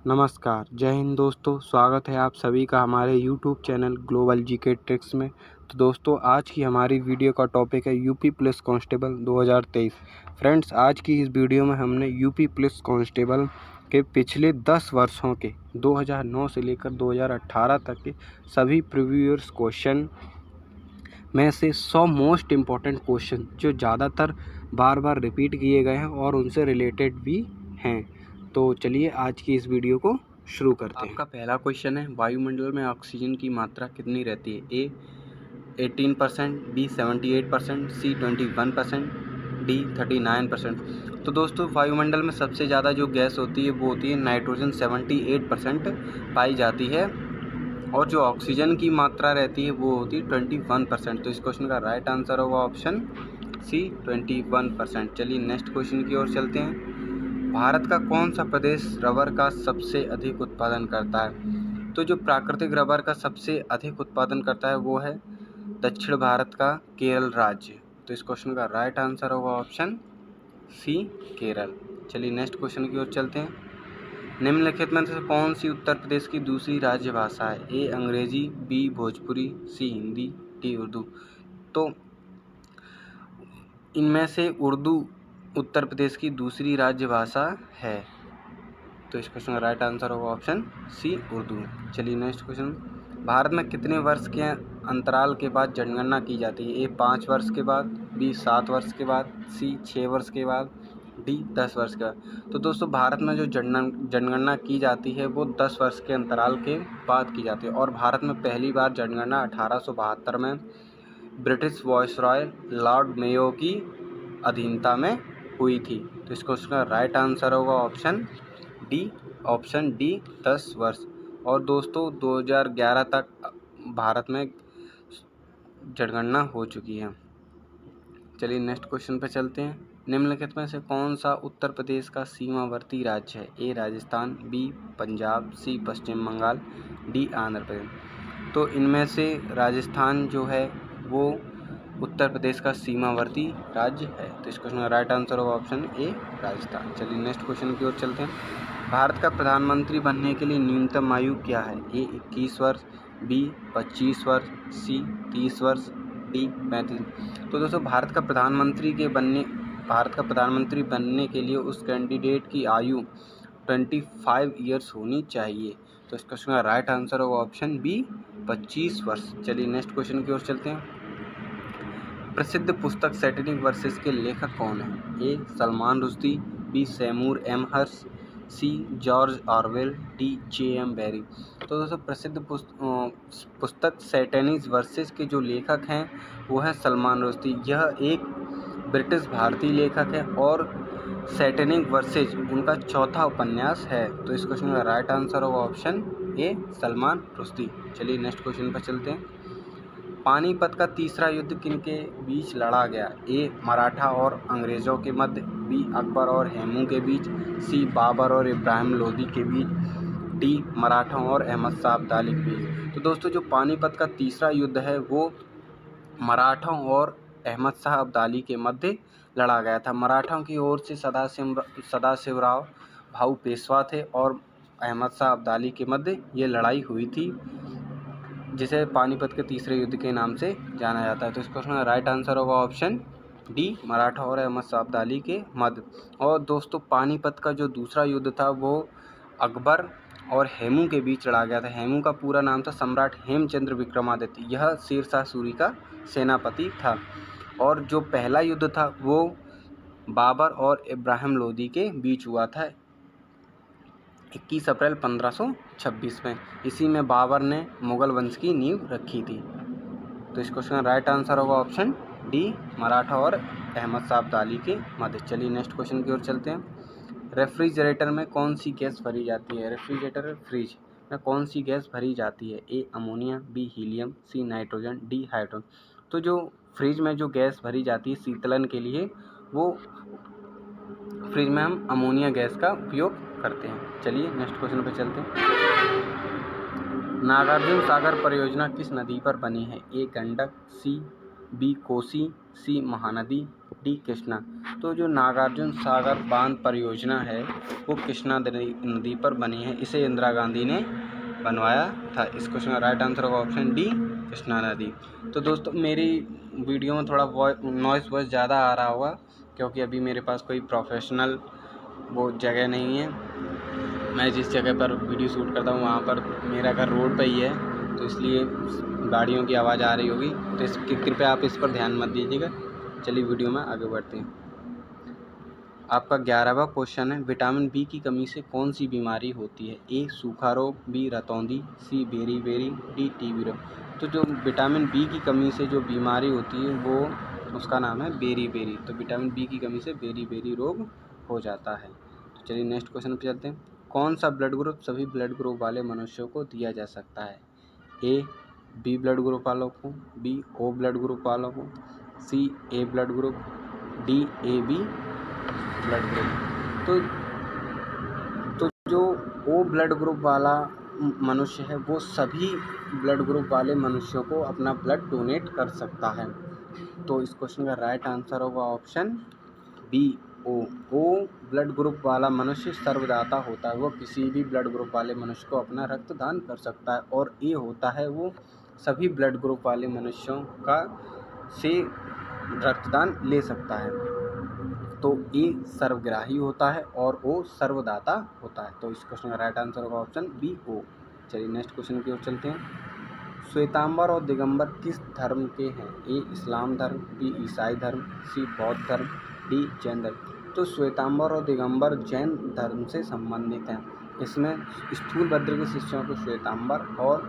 नमस्कार, जय हिंद दोस्तों। स्वागत है आप सभी का हमारे YouTube channel global GK tricks में। तो दोस्तों, आज की हमारी वीडियो का टॉपिक है यूपी पुलिस कांस्टेबल 2023। फ्रेंड्स, आज की इस वीडियो में हमने यूपी पुलिस कांस्टेबल के पिछले 10 वर्षों के 2009 से लेकर 2018 तक के सभी प्रीवियस क्वेश्चन में से 100 मोस्ट इम्पॉर्टेंट क्वेश्चन जो ज़्यादातर बार बार रिपीट किए गए हैं और उनसे रिलेटेड भी हैं। तो चलिए आज की इस वीडियो को शुरू करते हैं। आपका पहला क्वेश्चन है, वायुमंडल में ऑक्सीजन की मात्रा कितनी रहती है? ए 18%, बी 78%, सी 21%, डी 39%। तो दोस्तों, वायुमंडल में सबसे ज़्यादा जो गैस होती है वो होती है नाइट्रोजन, 78% पाई जाती है, और जो ऑक्सीजन की मात्रा रहती है वो होती है 21%। तो इस क्वेश्चन का राइट आंसर होगा ऑप्शन सी 21%। चलिए नेक्स्ट क्वेश्चन की ओर चलते हैं। भारत का कौन सा प्रदेश रबर का सबसे अधिक उत्पादन करता है? तो जो प्राकृतिक रबर का सबसे अधिक उत्पादन करता है वो है दक्षिण भारत का केरल राज्य। तो इस क्वेश्चन का राइट आंसर होगा ऑप्शन सी केरल। चलिए नेक्स्ट क्वेश्चन की ओर चलते हैं। निम्नलिखित में से कौन सी उत्तर प्रदेश की दूसरी राज्य भाषा है? ए अंग्रेजी, बी भोजपुरी, सी हिंदी, डी उर्दू। तो इनमें से उर्दू उत्तर प्रदेश की दूसरी राज्य भाषा है। तो इस क्वेश्चन का राइट आंसर होगा ऑप्शन सी उर्दू। चलिए नेक्स्ट क्वेश्चन। भारत में कितने वर्ष के अंतराल के बाद जनगणना की जाती है? ए 5 वर्ष के बाद, बी 7 वर्ष के बाद, सी 6 वर्ष के बाद, डी 10 वर्ष के बाद। तो दोस्तों, भारत में जो जनगणना की जाती है वो 10 वर्ष के अंतराल के बाद की जाती है, और भारत में पहली बार जनगणना 1872 में ब्रिटिश वायसरॉय लॉर्ड मेयो की अधीनता में हुई थी। तो इस क्वेश्चन का राइट आंसर होगा ऑप्शन डी, ऑप्शन डी 10 वर्ष। और दोस्तों, 2011 तक भारत में जनगणना हो चुकी है। चलिए नेक्स्ट क्वेश्चन पे चलते हैं। निम्नलिखित में से कौन सा उत्तर प्रदेश का सीमावर्ती राज्य है? ए राजस्थान, बी पंजाब, सी पश्चिम बंगाल, डी आंध्र प्रदेश। तो इनमें से राजस्थान जो है वो उत्तर प्रदेश का सीमावर्ती राज्य है। तो इस क्वेश्चन का राइट आंसर होगा ऑप्शन ए राजस्थान। चलिए नेक्स्ट क्वेश्चन की ओर चलते हैं। भारत का प्रधानमंत्री बनने के लिए न्यूनतम आयु क्या है? ए 21 वर्ष, बी 25 वर्ष, सी 30 वर्ष, डी 35। तो दोस्तों, भारत का प्रधानमंत्री बनने के लिए उस कैंडिडेट की आयु 25 ईयर्स होनी चाहिए। तो इस क्वेश्चन का राइट आंसर होगा ऑप्शन बी 25 वर्ष। चलिए नेक्स्ट क्वेश्चन की ओर चलते हैं। प्रसिद्ध पुस्तक सैटेनिक वर्सेस के लेखक कौन हैं? A Salman Rushdie, B Seymour M Hersh, C George Orwell, D J M. Barrie. तो दोस्तों, प्रसिद्ध पुस्तक सैटेनिक वर्सेस के जो लेखक हैं वो हैं सलमान रुश्दी। यह एक ब्रिटिश भारतीय लेखक है और सैटेनिक वर्सेस उनका चौथा उपन्यास है। तो इस क्वेश्चन का राइट आंसर होगा ऑप्शन ए सलमान रुश्दी। चलिए नेक्स्ट क्वेश्चन पर चलते हैं। पानीपत का तीसरा युद्ध किनके बीच लड़ा गया? ए मराठा और अंग्रेज़ों के मध्य, बी अकबर और हेमू के बीच, सी बाबर और इब्राहिम लोदी के बीच, डी मराठों और अहमद शाह अब्दाली के बीच। तो दोस्तों, जो पानीपत का तीसरा युद्ध है वो मराठों और अहमद शाह अब्दाली के मध्य लड़ा गया था। मराठों की ओर से सदाशिवराव भाऊ पेशवा थे और अहमद शाह अब्दाली के मध्य ये लड़ाई हुई थी, जिसे पानीपत के तीसरे युद्ध के नाम से जाना जाता है। तो इस क्वेश्चन का राइट आंसर होगा ऑप्शन डी मराठा और अहमद शाह अब्दाली के मध्य। और दोस्तों, पानीपत का जो दूसरा युद्ध था वो अकबर और हेमू के बीच लड़ा गया था। हेमू का पूरा नाम था सम्राट हेमचंद्र विक्रमादित्य। यह शेर शाह सूरी का सेनापति था। और जो पहला युद्ध था वो बाबर और इब्राहिम लोदी के बीच हुआ था 21 अप्रैल 1526 में। इसी में बाबर ने मुगल वंश की नींव रखी थी। तो इस क्वेश्चन का राइट आंसर होगा ऑप्शन डी मराठा और अहमद शाह अब्दाली के मध्य। चलिए नेक्स्ट क्वेश्चन की ओर चलते हैं। रेफ्रिजरेटर में कौन सी गैस भरी जाती है? रेफ्रिजरेटर फ्रिज में कौन सी गैस भरी जाती है? A ammonia, B helium, C nitrogen, D hydrogen. तो जो फ्रिज में जो गैस भरी जाती है शीतलन के लिए, वो फ्रिज में हम अमोनिया गैस का उपयोग करते हैं। चलिए नेक्स्ट क्वेश्चन पे चलते हैं। नागार्जुन सागर परियोजना किस नदी पर बनी है? ए गंडक, सी बी कोसी, सी महानदी, डी कृष्णा। तो जो नागार्जुन सागर बांध परियोजना है वो कृष्णा नदी पर बनी है, इसे इंदिरा गांधी ने बनवाया था। इस क्वेश्चन का राइट आंसर होगा ऑप्शन डी, कृष्णा नदी। तो दोस्तों मेरी वीडियो में थोड़ा नॉइस वॉइस ज़्यादा आ रहा होगा, क्योंकि अभी मेरे पास कोई प्रोफेशनल वो जगह नहीं है। मैं जिस जगह पर वीडियो शूट करता हूँ वहाँ पर मेरा घर रोड पर ही है, तो इसलिए गाड़ियों की आवाज़ आ रही होगी, तो कृपया आप इस पर ध्यान मत दीजिएगा। चलिए वीडियो में आगे बढ़ते हैं। आपका 11वां क्वेश्चन है, विटामिन बी की कमी से कौन सी बीमारी होती है? ए सूखा रोग, बी रतौंधी, सी बेरी, डी टीबी रोग। तो जो विटामिन बी की कमी से जो बीमारी होती है वो उसका नाम है बेरी। तो विटामिन बी की कमी से बेरी रोग हो जाता है। तो चलिए नेक्स्ट क्वेश्चन पे चलते हैं। कौन सा ब्लड ग्रुप सभी ब्लड ग्रुप वाले मनुष्यों को दिया जा सकता है? ए बी ब्लड ग्रुप वालों को, बी ओ ब्लड ग्रुप वालों को, C A blood group, D A B blood group. तो जो ओ ब्लड ग्रुप वाला मनुष्य है वो सभी ब्लड ग्रुप वाले मनुष्यों को अपना ब्लड डोनेट कर सकता है। तो इस क्वेश्चन का राइट आंसर होगा option B O blood group वाला मनुष्य सर्वदाता होता है, वो किसी भी ब्लड ग्रुप वाले मनुष्य को अपना रक्तदान कर सकता है। और ए होता है वो सभी ब्लड ग्रुप वाले मनुष्यों का से रक्तदान ले सकता है। तो ए सर्वग्राही होता है और ओ सर्वदाता होता है। तो इस क्वेश्चन का राइट आंसर होगा ऑप्शन बी ओ। चलिए नेक्स्ट क्वेश्चन की ओर चलते हैं। श्वेतांबर और दिगंबर किस धर्म के हैं? ए इस्लाम धर्म, बी ईसाई धर्म, सी बौद्ध धर्म, डी जैन धर्म। तो श्वेतांबर और दिगंबर जैन धर्म से संबंधित हैं। इसमें स्थूलभद्र के शिष्यों को श्वेतांबर और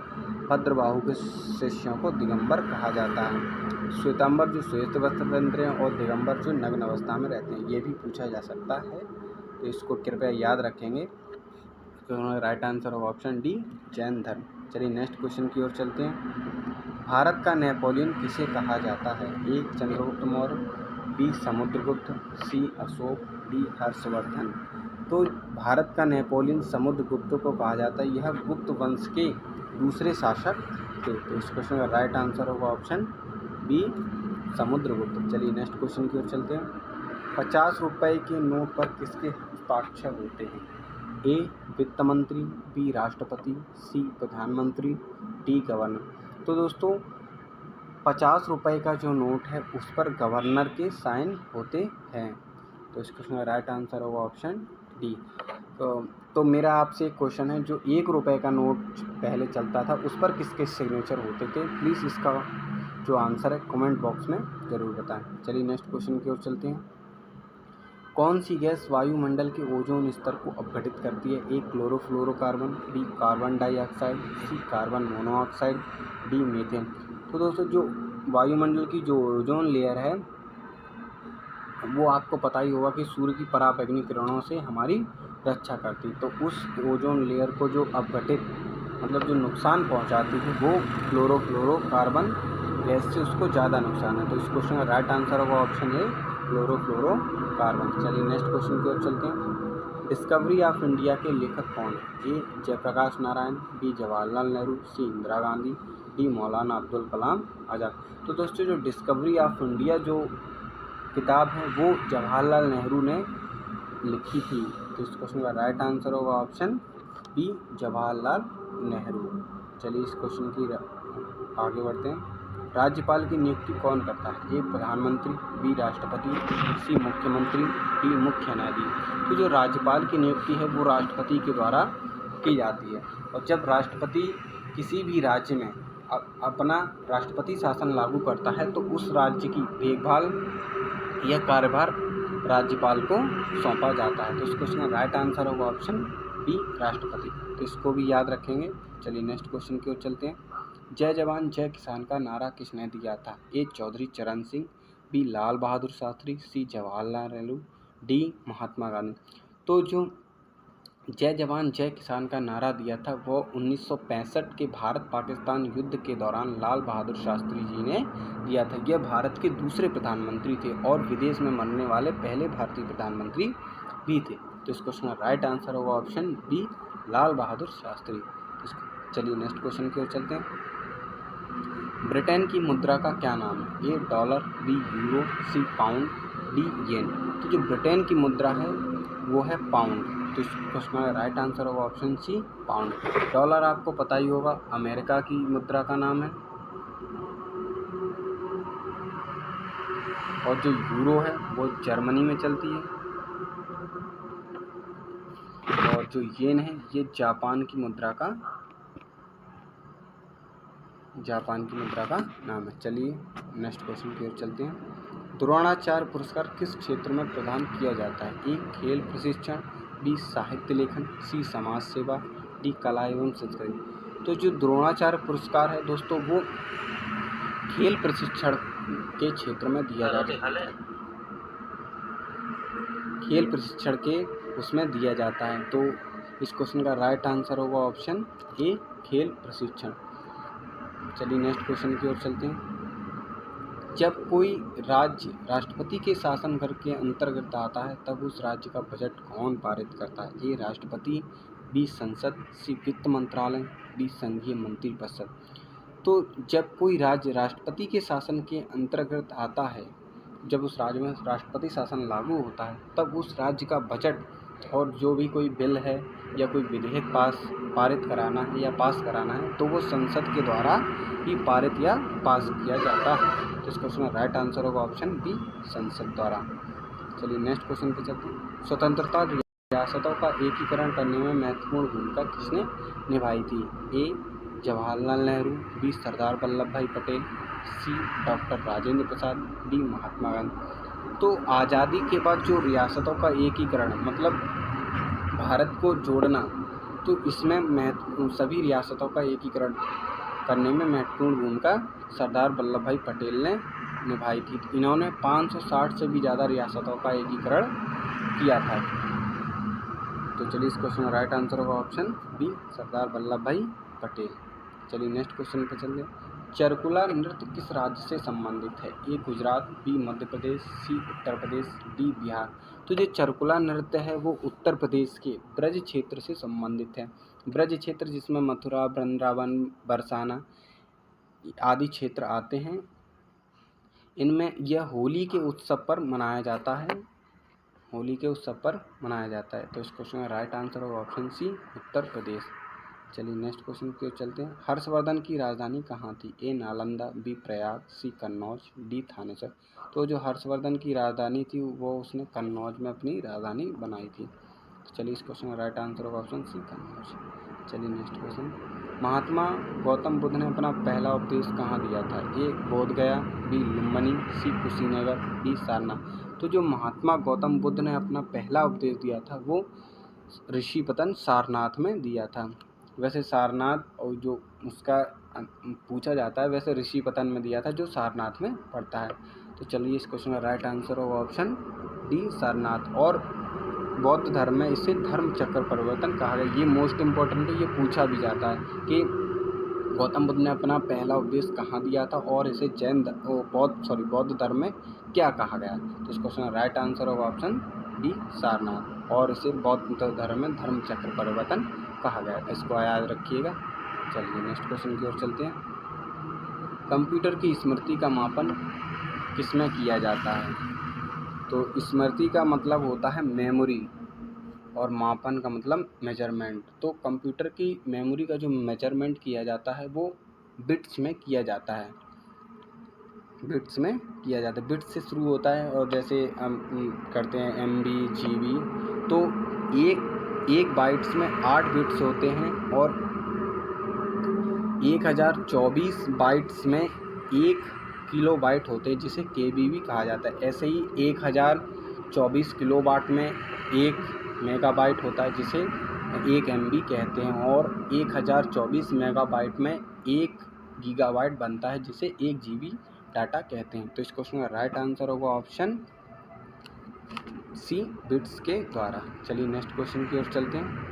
भद्रबाहु के शिष्यों को दिगंबर कहा जाता है। श्वेतांबर जो श्वेत वस्त्र पहनते हैं और दिगंबर जो नग्न अवस्था में रहते हैं, ये भी पूछा जा सकता है, तो इसको कृपया याद रखेंगे। तो राइट आंसर होगा ऑप्शन डी जैन धर्म। चलिए नेक्स्ट क्वेश्चन की ओर चलते हैं। भारत का नेपोलियन किसे कहा जाता है? ए चंद्रगुप्त मौर्य, बी समुद्रगुप्त, सी अशोक, डी हर्षवर्धन। तो भारत का नेपोलियन समुद्रगुप्त को कहा जाता है, यह गुप्त वंश के दूसरे शासक थे। तो इस क्वेश्चन का राइट आंसर होगा ऑप्शन बी समुद्रगुप्त। चलिए नेक्स्ट क्वेश्चन की ओर चलते हैं। 50 रुपये के नोट पर किसके हस्ताक्षर होते हैं? ए वित्त मंत्री, बी राष्ट्रपति, सी प्रधानमंत्री, डी गवर्नर। तो दोस्तों 50 रुपये का जो नोट है उस पर गवर्नर के साइन होते हैं। तो इस क्वेश्चन का राइट आंसर होगा ऑप्शन डी। तो मेरा आपसे एक क्वेश्चन है, जो 1 रुपये का नोट पहले चलता था उस पर किसके सिग्नेचर होते थे? प्लीज़ इसका जो आंसर है कमेंट बॉक्स में ज़रूर बताएं। चलिए नेक्स्ट क्वेश्चन की ओर चलते हैं। कौन सी गैस वायुमंडल के ओजोन स्तर को अपघटित करती है? ए क्लोरोफ्लोरोकार्बन, बी कार्बन डाइऑक्साइड, सी कार्बन मोनोऑक्साइड, डी मीथेन। तो दोस्तों जो वायुमंडल की जो ओजोन लेयर है वो आपको पता ही होगा कि सूर्य की पराबैंगनी किरणों से हमारी रक्षा करती है। तो उस ओजोन लेयर को जो अपघटित मतलब जो नुकसान पहुंचाती है वो क्लोरोफ्लोरोकार्बन गैस से उसको ज़्यादा नुकसान है। तो इस क्वेश्चन का राइट आंसर होगा ऑप्शन ए क्लोरोफ्लोरोकार्बन। चलिए नेक्स्ट क्वेश्चन की ओर चलते हैं। डिस्कवरी ऑफ इंडिया के लेखक कौन है? ए जयप्रकाश नारायण, बी जवाहरलाल नेहरू, सी इंदिरा गांधी, डी मौलाना अब्दुल कलाम आज़ाद। तो दोस्तों जो डिस्कवरी ऑफ इंडिया जो किताब है वो जवाहरलाल नेहरू ने लिखी थी। तो इस क्वेश्चन का राइट आंसर होगा ऑप्शन बी जवाहरलाल नेहरू। चलिए इस क्वेश्चन की आगे बढ़ते हैं। राज्यपाल की नियुक्ति कौन करता है? ए प्रधानमंत्री, बी राष्ट्रपति, सी मुख्यमंत्री, डी मुख्य न्यायाधीश। तो जो राज्यपाल की नियुक्ति है वो राष्ट्रपति के द्वारा की जाती है। और जब राष्ट्रपति किसी भी राज्य में अपना राष्ट्रपति शासन लागू करता है तो उस राज्य की देखभाल यह कार्यभार राज्यपाल को सौंपा जाता है। तो इस क्वेश्चन का राइट आंसर होगा ऑप्शन बी राष्ट्रपति। तो इसको भी याद रखेंगे। चलिए नेक्स्ट क्वेश्चन की ओर चलते हैं। जय जवान जय किसान का नारा किसने दिया था? ए चौधरी चरण सिंह, बी लाल बहादुर शास्त्री, सी जवाहरलाल नेहरू, डी महात्मा गांधी। तो जो जय जवान जय किसान का नारा दिया था वो 1965 के भारत पाकिस्तान युद्ध के दौरान लाल बहादुर शास्त्री जी ने दिया था। यह भारत के दूसरे प्रधानमंत्री थे और विदेश में मरने वाले पहले भारतीय प्रधानमंत्री भी थे। तो इस क्वेश्चन का राइट आंसर होगा ऑप्शन बी लाल बहादुर शास्त्री। चलिए नेक्स्ट क्वेश्चन की ओर चलते हैं। ब्रिटेन की मुद्रा का क्या नाम है? A dollar, B euro, C pound, D येन। तो जो ब्रिटेन की मुद्रा है वो है पाउंड। तो इस क्वेश्चन का राइट आंसर होगा ऑप्शन सी पाउंड। डॉलर आपको पता ही होगा अमेरिका की मुद्रा का नाम है, और जो यूरो है वो जर्मनी में चलती है, और जो येन है ये जापान की मुद्रा का नाम है। चलिए नेक्स्ट क्वेश्चन की ओर चलते हैं। द्रोणाचार्य पुरस्कार किस क्षेत्र में प्रदान किया जाता है? ए खेल प्रशिक्षण, बी साहित्य लेखन, सी समाज सेवा, डी कला एवं संस्कृति। तो जो द्रोणाचार्य पुरस्कार है दोस्तों वो खेल प्रशिक्षण के क्षेत्र में दिया जाता है, खेल प्रशिक्षण के उसमें दिया जाता है। तो इस क्वेश्चन का राइट आंसर होगा ऑप्शन ए खेल प्रशिक्षण। चलिए नेक्स्ट क्वेश्चन की ओर चलते हैं। जब कोई राज्य राष्ट्रपति के शासन घर के अंतर्गत आता है तब उस राज्य का बजट कौन पारित करता है? ए राष्ट्रपति, बी संसद, सी वित्त मंत्रालय, डी संघीय मंत्रिपरिषद। तो जब कोई राज्य राष्ट्रपति के शासन के अंतर्गत आता है, जब उस राज्य में राष्ट्रपति शासन लागू होता है तब उस राज्य का बजट और जो भी कोई बिल है या कोई विधेयक पारित कराना है या पास कराना है तो वो संसद के द्वारा ही पारित या पास किया जाता है। तो इस क्वेश्चन का राइट आंसर होगा ऑप्शन बी संसद द्वारा। चलिए नेक्स्ट क्वेश्चन पे चलते हैं। स्वतंत्रता रियासतों का एकीकरण करने में महत्वपूर्ण भूमिका किसने निभाई थी? ए जवाहरलाल नेहरू, बी सरदार वल्लभ भाई पटेल, सी डॉक्टर राजेंद्र प्रसाद, डी महात्मा गांधी। तो आज़ादी के बाद जो रियासतों का एकीकरण मतलब भारत को जोड़ना, तो इसमें सभी रियासतों का एकीकरण करने में महत्वपूर्ण भूमिका सरदार वल्लभ भाई पटेल ने निभाई थी। इन्होंने 560 से भी ज़्यादा रियासतों का एकीकरण किया था। तो चलिए इस क्वेश्चन का राइट आंसर होगा ऑप्शन बी सरदार वल्लभ भाई पटेल। चलिए नेक्स्ट क्वेश्चन पर चलते हैं। चरकुला नृत्य किस राज्य से संबंधित है? ए गुजरात, बी मध्य प्रदेश, सी उत्तर प्रदेश, डी बिहार। तो जो चरकुला नृत्य है वो उत्तर प्रदेश के ब्रज क्षेत्र से संबंधित है। ब्रज क्षेत्र जिसमें मथुरा, वृंदावन, बरसाना आदि क्षेत्र आते हैं, इनमें यह होली के उत्सव पर मनाया जाता है। तो इस क्वेश्चन का राइट आंसर होगा ऑप्शन सी उत्तर प्रदेश। चलिए नेक्स्ट क्वेश्चन की ओर चलते हैं। हर्षवर्धन की राजधानी कहाँ थी? ए नालंदा, बी प्रयाग, सी कन्नौज, डी थानेसर। तो जो हर्षवर्धन की राजधानी थी वो उसने कन्नौज में अपनी राजधानी बनाई थी। तो चलिए इस क्वेश्चन का राइट आंसर होगा ऑप्शन सी कन्नौज। चलिए नेक्स्ट क्वेश्चन। महात्मा गौतम बुद्ध ने अपना पहला उपदेश कहाँ दिया था? ए बोध गया, बी लुम्बिनी, सी कुशीनगर, डी सारनाथ। तो जो महात्मा गौतम बुद्ध ने अपना पहला उपदेश दिया था वो ऋषिपतन सारनाथ में दिया था। वैसे सारनाथ और जो उसका पूछा जाता है वैसे ऋषिपतन में दिया था जो सारनाथ में पड़ता है। तो चलिए इस क्वेश्चन का राइट आंसर होगा ऑप्शन डी सारनाथ। और बौद्ध धर्म में इसे धर्म चक्र परिवर्तन कहा गया। ये मोस्ट इम्पोर्टेंट है, ये पूछा भी जाता है कि गौतम बुद्ध ने अपना पहला उपदेश कहाँ दिया था और इसे बौद्ध धर्म में क्या कहा गया। तो इस क्वेश्चन का राइट आंसर होगा ऑप्शन डी सारनाथ, और इसे बौद्ध धर्म में धर्म चक्र परिवर्तन कहा गया। इसको याद रखिएगा। चलिए नेक्स्ट क्वेश्चन की ओर चलते हैं। कंप्यूटर की स्मृति का मापन किसमें किया जाता है? तो स्मृति का मतलब होता है मेमोरी और मापन का मतलब मेजरमेंट। तो कंप्यूटर की मेमोरी का जो मेजरमेंट किया जाता है वो बिट्स में किया जाता है। बिट्स से शुरू होता है और जैसे हम करते हैं MB, GB। तो एक बाइट्स में 8 बिट्स होते हैं और 1024 बाइट्स में 1 किलोबाइट होते हैं जिसे KB भी कहा जाता है। ऐसे ही 1024 किलोबाइट में 1 मेगाबाइट होता है जिसे 1 MB कहते हैं, और 1024 मेगाबाइट में 1 गीगाबाइट बनता है जिसे 1 GB डाटा कहते हैं। तो इस क्वेश्चन का राइट आंसर होगा ऑप्शन सी बिट्स के द्वारा। चलिए नेक्स्ट क्वेश्चन की ओर चलते हैं।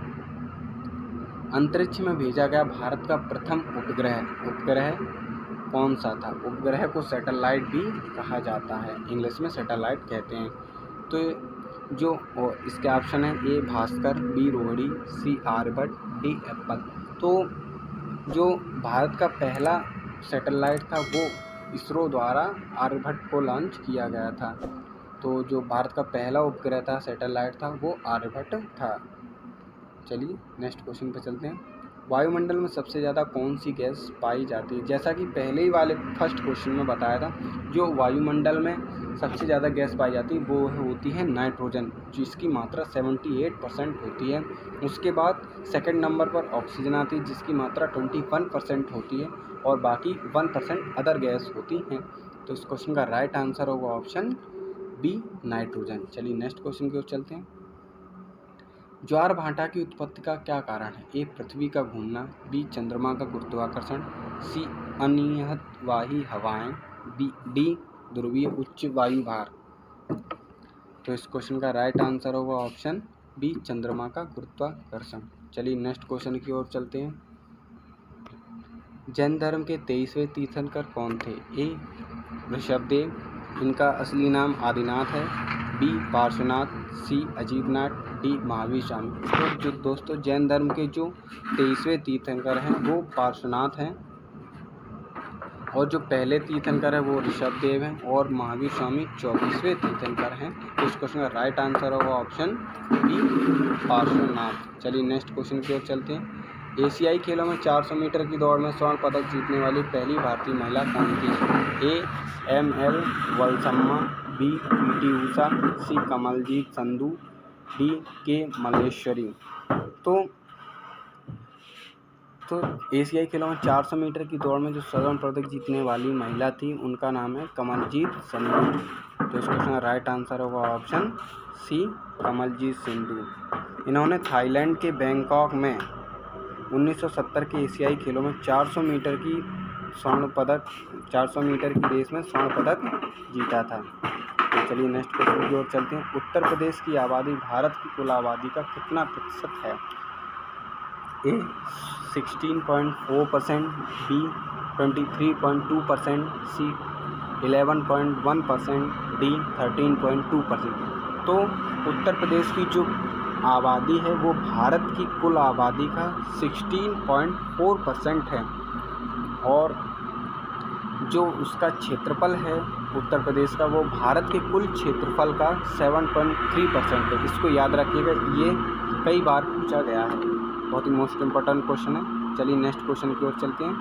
अंतरिक्ष में भेजा गया भारत का प्रथम उपग्रह कौन सा था? उपग्रह को सैटेलाइट भी कहा जाता है, इंग्लिश में सैटेलाइट कहते हैं। तो जो इसके ऑप्शन है ए भास्कर, बी रोहिणी, सी आर्यभट्ट, डी एप्पल। तो जो भारत का पहला सैटेलाइट था वो इसरो द्वारा आर्यभट्ट को लॉन्च किया गया था। तो जो भारत का पहला उपग्रह था सैटेलाइट था वो आर्यभट्ट था। चलिए नेक्स्ट क्वेश्चन पे चलते हैं। वायुमंडल में सबसे ज़्यादा कौन सी गैस पाई जाती है? जैसा कि पहले ही वाले फर्स्ट क्वेश्चन में बताया था, जो वायुमंडल में सबसे ज़्यादा गैस पाई जाती है वो होती है नाइट्रोजन, जिसकी मात्रा 78% होती है। उसके बाद सेकंड नंबर पर ऑक्सीजन आती है जिसकी मात्रा 21% होती है और बाकी 1% अदर गैस होती हैं। तो इस क्वेश्चन का राइट आंसर होगा ऑप्शन बी नाइट्रोजन। चलिए नेक्स्ट क्वेश्चन की ओर चलते हैं। ज्वार भाटा की उत्पत्ति का क्या कारण है? ए पृथ्वी का घूमना, बी चंद्रमा का गुरुत्वाकर्षण, सी अनियतवाही हवाएं, डी ध्रुवीय उच्च वायु भार। तो इस क्वेश्चन का राइट आंसर होगा ऑप्शन बी चंद्रमा का गुरुत्वाकर्षण। चलिए नेक्स्ट क्वेश्चन की ओर चलते हैं। जैन धर्म के 23वें तीर्थंकर कौन थे? ए ऋषभदेव, इनका असली नाम आदिनाथ है, बी पार्श्वनाथ, सी अजीतनाथ, डी महावीर स्वामी। तो जो दोस्तों जैन धर्म के जो 23वें तीर्थंकर हैं वो पार्श्वनाथ हैं और जो पहले तीर्थंकर है वो ऋषभदेव हैं और महावीर स्वामी 24वें तीर्थंकर हैं। तो इस क्वेश्चन का राइट आंसर होगा ऑप्शन बी पार्श्वनाथ। चलिए नेक्स्ट क्वेश्चन की ओर चलते हैं। एशियाई खेलों में 400 मीटर की दौड़ में स्वर्ण पदक जीतने वाली पहली भारतीय महिला कौन थी? A M L. Valsamma, B P T. Usha, C Kamaljeet Sandhu, D K Malleswari. तो एशियाई खेलों में 400 मीटर की दौड़ में जो स्वर्ण पदक जीतने वाली महिला थी उनका नाम है कमलजीत संधू। तो इस क्वेश्चन का राइट आंसर होगा ऑप्शन सी कमलजीत संधू। इन्होंने थाईलैंड के बैंकॉक में 1970 के एशियाई खेलों में 400 मीटर की रेस में स्वर्ण पदक जीता था। तो चलिए नेक्स्ट क्वेश्चन की ओर चलते हैं। उत्तर प्रदेश की आबादी भारत की कुल आबादी का कितना प्रतिशत है? ए 16.4%, बी 23.2%, सी 11.1%, डी 13.2%। तो उत्तर प्रदेश की जो आबादी है वो भारत की कुल आबादी का 16.4% है और जो उसका क्षेत्रफल है उत्तर प्रदेश का वो भारत के कुल क्षेत्रफल का 7.3% है। इसको याद रखिएगा, ये कई बार पूछा गया है, बहुत ही मोस्ट इम्पोर्टेंट क्वेश्चन है। चलिए नेक्स्ट क्वेश्चन की ओर चलते हैं।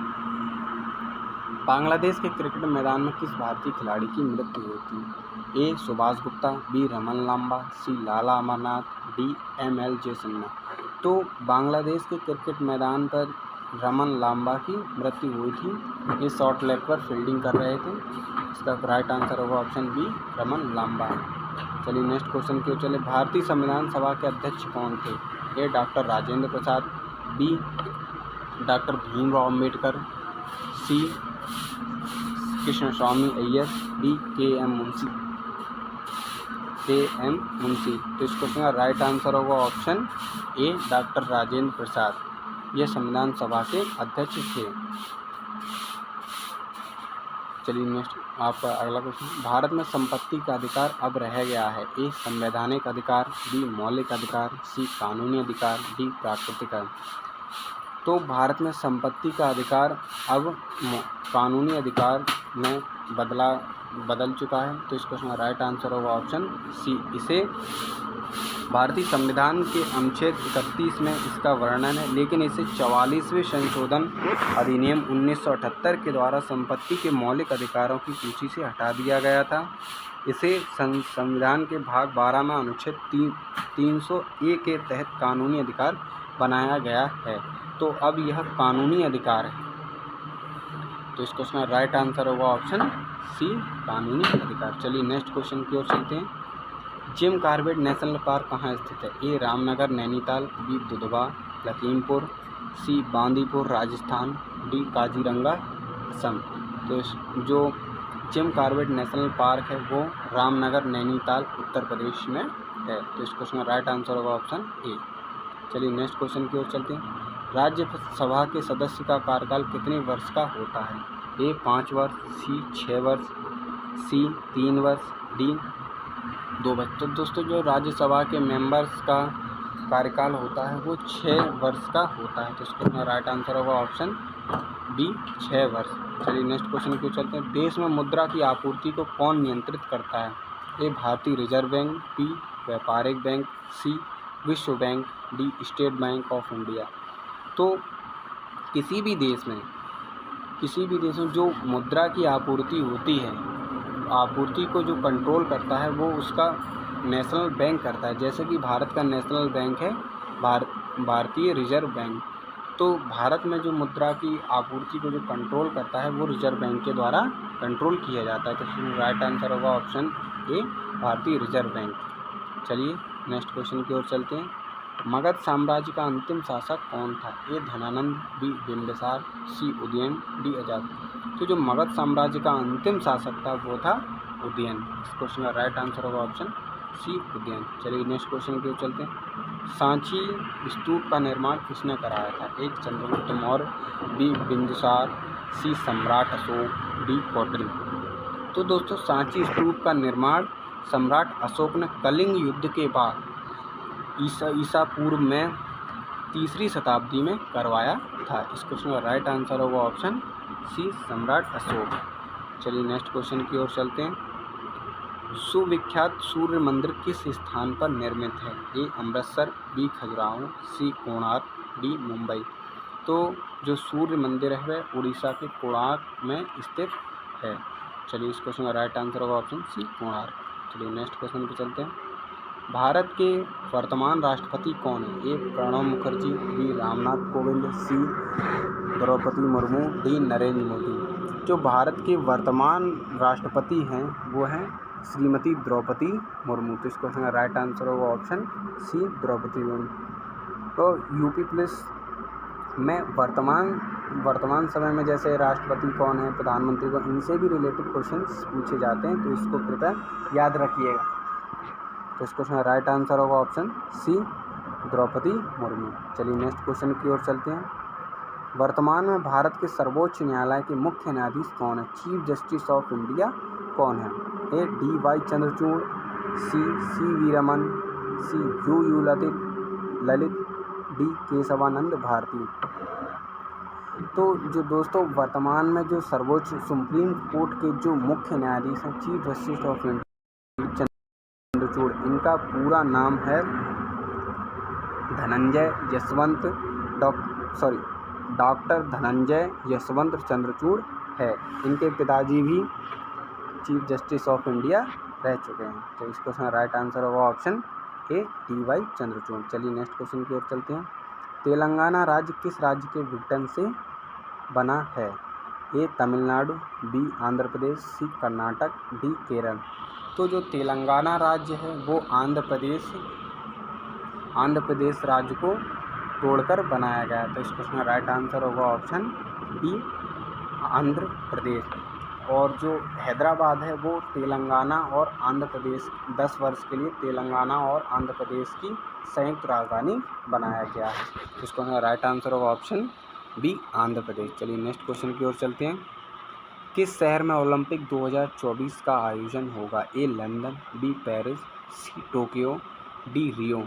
बांग्लादेश के क्रिकेट मैदान में किस भारतीय खिलाड़ी की मृत्यु हुई थी? ए सुभाष गुप्ता, बी रमन लांबा, सी लाला अमरनाथ, डी एम.एल. जयसन्ना। तो बांग्लादेश के क्रिकेट मैदान पर रमन लांबा की मृत्यु हुई थी। ये शॉर्ट लेग पर फील्डिंग कर रहे थे। इसका राइट आंसर होगा ऑप्शन बी रमन लांबा। चलिए नेक्स्ट क्वेश्चन की ओर चले। भारतीय संविधान सभा के अध्यक्ष कौन थे? ए doctor Rajendra Prasad, B doctor Bhimrao Ambedkar, सी कृष्ण स्वामी अय्यर, डी के एम मुंशी। तो इस क्वेश्चन का राइट आंसर होगा ऑप्शन ए डॉक्टर राजेंद्र प्रसाद। ये संविधान सभा के अध्यक्ष थे। चलिए नेक्स्ट आपका अगला क्वेश्चन। भारत में संपत्ति का अधिकार अब रह गया है? ए संवैधानिक अधिकार, बी मौलिक अधिकार, सी कानूनी अधिकार, डी प्राकृतिक अधिकार। तो भारत में संपत्ति का अधिकार अब कानूनी अधिकार में बदल चुका है। तो इस क्वेश्चन का राइट आंसर होगा ऑप्शन सी। इसे भारतीय संविधान के अनुच्छेद 31 में इसका वर्णन है, लेकिन इसे 44वें संशोधन अधिनियम 1978 के द्वारा संपत्ति के मौलिक अधिकारों की सूची से हटा दिया गया था। इसे संविधान के भाग 12 में अनुच्छेद 300A के तहत कानूनी अधिकार बनाया गया है। तो अब यह कानूनी अधिकार है। तो इस क्वेश्चन का राइट आंसर होगा ऑप्शन सी कानूनी अधिकार। चलिए नेक्स्ट क्वेश्चन की ओर चलते हैं। जिम कॉर्बेट नेशनल पार्क कहाँ स्थित है? ए रामनगर नैनीताल, बी दुधवा लखीमपुर, सी बांदीपुर राजस्थान, डी काजीरंगा असम। तो जो जिम कॉर्बेट नेशनल पार्क है वो रामनगर नैनीताल उत्तर प्रदेश में है। तो इस क्वेश्चन का राइट आंसर होगा ऑप्शन ए। चलिए नेक्स्ट क्वेश्चन की ओर चलते हैं। राज्यसभा के सदस्य का कार्यकाल कितने वर्ष का होता है? ए 5 वर्ष, सी 6 वर्ष, सी 3 वर्ष, डी 2 वर्ष। तो दोस्तों जो राज्यसभा के मेंबर्स का कार्यकाल होता है वो 6 वर्ष का होता है। तो इसका राइट आंसर होगा ऑप्शन बी 6 वर्ष। चलिए नेक्स्ट क्वेश्चन की ओर चलते हैं। देश में मुद्रा की आपूर्ति को कौन नियंत्रित करता है? ए भारतीय रिजर्व बैंक, बी व्यापारिक बैंक, सी विश्व bank, D state bank of India. तो किसी भी देश में जो मुद्रा की आपूर्ति होती है, आपूर्ति को जो कंट्रोल करता है वो उसका नेशनल बैंक करता है। जैसे कि भारत का नेशनल बैंक है भारतीय रिजर्व बैंक। तो भारत में जो मुद्रा की आपूर्ति को जो कंट्रोल करता है वो रिजर्व बैंक के द्वारा कंट्रोल किया जाता है। तो इसमें राइट आंसर होगा ऑप्शन ए भारतीय रिजर्व बैंक। चलिए नेक्स्ट क्वेश्चन की ओर चलते हैं। मगध साम्राज्य का अंतिम शासक कौन था? ए धनानंद, बी बिंबिसार, सी उदयन, डी अजात। तो जो मगध साम्राज्य का अंतिम शासक था वो था उदयन। इस क्वेश्चन का राइट आंसर होगा ऑप्शन सी उदयन। चलिए नेक्स्ट क्वेश्चन की ओर चलते हैं। सांची स्तूप का निर्माण किसने कराया था? एक चंद्रगुप्त मौर्य, बी बिंदुसार, सी सम्राट अशोक, डी कौटिल्य। तो दोस्तों सांची स्तूप का निर्माण सम्राट अशोक ने कलिंग युद्ध के बाद ईसा पूर्व में 3री शताब्दी में करवाया था। इस क्वेश्चन का राइट आंसर होगा ऑप्शन सी सम्राट अशोक। चलिए नेक्स्ट क्वेश्चन की ओर चलते हैं। सुविख्यात सूर्य मंदिर किस स्थान पर निर्मित है? ए अमृतसर, बी खजुराहो, सी कोणार्क, डी मुंबई। तो जो सूर्य मंदिर है वह उड़ीसा के कोणार्क में स्थित है। चलिए इस क्वेश्चन का राइट आंसर होगा ऑप्शन सी कोणार्क। चलिए नेक्स्ट क्वेश्चन पर चलते हैं। भारत के वर्तमान राष्ट्रपति कौन है? ए प्रणब मुखर्जी, बी रामनाथ कोविंद, सी द्रौपदी मुर्मू, डी नरेंद्र मोदी। जो भारत के वर्तमान राष्ट्रपति हैं वो हैं श्रीमती द्रौपदी मुर्मू। तो इस क्वेश्चन का राइट आंसर होगा ऑप्शन सी द्रौपदी मुर्मू। तो यूपी पुलिस में वर्तमान समय में जैसे राष्ट्रपति कौन है, प्रधानमंत्री कौन, इनसे भी रिलेटेड क्वेश्चंस पूछे जाते हैं। तो इसको कृपया याद रखिएगा। तो इस क्वेश्चन का राइट आंसर होगा ऑप्शन सी द्रौपदी मुर्मू। चलिए नेक्स्ट क्वेश्चन की ओर चलते हैं। वर्तमान में भारत के सर्वोच्च न्यायालय के मुख्य न्यायाधीश कौन है? चीफ जस्टिस ऑफ इंडिया कौन है? A D Y Chandrachud, C V Raman, C U Lalit, D Keshavananda Bharati. तो जो दोस्तों वर्तमान में जो सर्वोच्च सुप्रीम कोर्ट के जो मुख्य न्यायाधीश हैं chief justice of India Chandrachud, इनका पूरा नाम है डॉक्टर धनंजय यशवंत चंद्रचूड़ है। इनके पिताजी भी चीफ जस्टिस ऑफ इंडिया रह चुके हैं। तो इस क्वेश्चन का राइट आंसर होगा option A D Y Chandrachud. चलिए नेक्स्ट क्वेश्चन की ओर चलते हैं। तेलंगाना राज्य किस राज्य के विघटन से बना है? ए तमिलनाडु, बी आंध्र प्रदेश, सी कर्नाटक, डी केरल। तो जो तेलंगाना राज्य है वो आंध्र प्रदेश राज्य को तोड़कर बनाया गया। तो इस क्वेश्चन का राइट आंसर होगा ऑप्शन बी आंध्र प्रदेश। और जो हैदराबाद है वो तेलंगाना और आंध्र प्रदेश 10 वर्ष के लिए तेलंगाना और आंध्र प्रदेश की संयुक्त राजधानी बनाया गया है। इसको हमारा राइट आंसर होगा ऑप्शन बी आंध्र प्रदेश। चलिए नेक्स्ट क्वेश्चन की ओर चलते हैं। किस शहर में ओलंपिक 2024 का आयोजन होगा? A London, B Paris, C Tokyo, D Rio.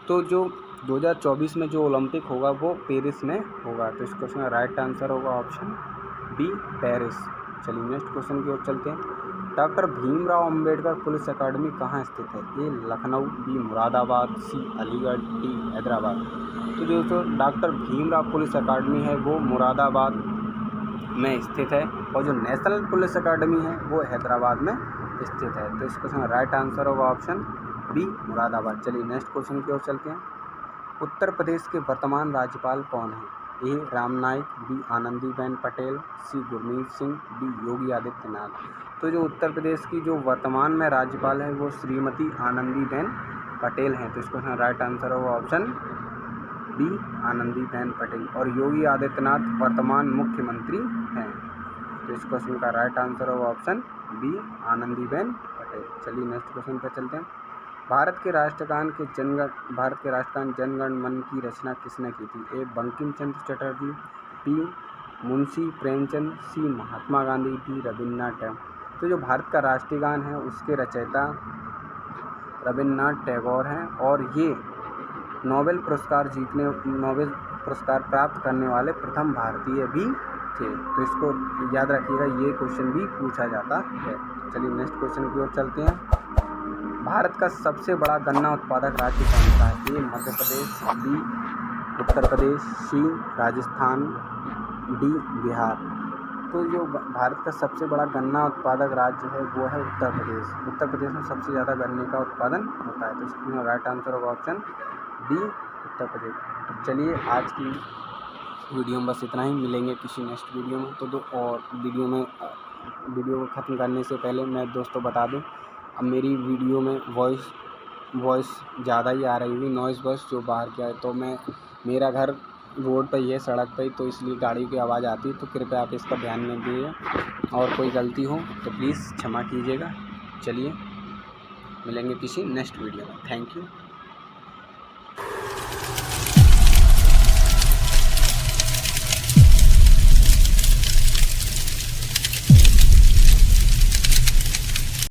तो जो 2024 में जो ओलंपिक होगा वो पेरिस में होगा। तो इस क्वेश्चन का राइट आंसर होगा ऑप्शन बी पेरिस। चलिए नेक्स्ट क्वेश्चन की ओर चलते हैं। डॉक्टर भीमराव अंबेडकर पुलिस अकादमी कहाँ स्थित है? ए लखनऊ, बी मुरादाबाद, सी अलीगढ़, डी हैदराबाद। तो जो डॉक्टर भीमराव पुलिस अकादमी है वो मुरादाबाद में स्थित है और जो नेशनल पुलिस अकादमी है वो हैदराबाद में स्थित है। तो इस क्वेश्चन का राइट आंसर होगा ऑप्शन बी मुरादाबाद। चलिए नेक्स्ट क्वेश्चन की ओर चलते हैं। उत्तर प्रदेश के वर्तमान राज्यपाल कौन है? ए राम नाईक, बी आनंदीबेन पटेल, सी गुरमीत सिंह, डी योगी आदित्यनाथ। तो जो उत्तर प्रदेश की जो वर्तमान में राज्यपाल है वो श्रीमती आनंदीबेन पटेल हैं। तो इसको राइट आंसर होगा ऑप्शन बी आनंदीबेन पटेल। और योगी आदित्यनाथ वर्तमान मुख्यमंत्री हैं। तो इस क्वेश्चन का राइट आंसर होगा ऑप्शन बी आनंदीबेन पटेल। चलिए नेक्स्ट क्वेश्चन पर चलते हैं। भारत के राष्ट्रगान जनगण मन की रचना किसने की थी? ए बंकिम चंद्र चटर्जी, बी मुंशी प्रेमचंद, सी महात्मा गांधी, डी रविन्द्रनाथ टैगोर। तो जो भारत का राष्ट्रीय गान है उसके रचयिता रविन्द्रनाथ टैगोर हैं और ये नोबेल पुरस्कार प्राप्त करने वाले प्रथम भारतीय भी थे। तो इसको याद रखिएगा, ये क्वेश्चन भी पूछा जाता है। चलिए नेक्स्ट क्वेश्चन की ओर चलते हैं। भारत का सबसे बड़ा गन्ना उत्पादक राज्य कौन सा है? ए मध्य प्रदेश, बी उत्तर प्रदेश, सी राजस्थान, डी बिहार। तो जो भारत का सबसे बड़ा गन्ना उत्पादक राज्य है वो है उत्तर प्रदेश। उत्तर प्रदेश में सबसे ज़्यादा गन्ने का उत्पादन होता है। तो इसमें राइट आंसर होगा ऑप्शन डी उत्तर प्रदेश। चलिए आज की वीडियो में बस इतना ही, मिलेंगे किसी नेक्स्ट वीडियो में। वीडियो को ख़त्म करने से पहले मैं दोस्तों बता दूं, अब मेरी वीडियो में वॉइस ज़्यादा ही आ रही हुई, नॉइज़ वॉइस जो बाहर की आए। तो मेरा घर रोड पर ही है, सड़क पर ही, तो इसलिए गाड़ी की आवाज़ आती है। तो कृपया आप इस पर ध्यान न दीजिएगा और कोई गलती हो तो प्लीज़ क्षमा कीजिएगा। चलिए मिलेंगे किसी नेक्स्ट वीडियो में। Thank you.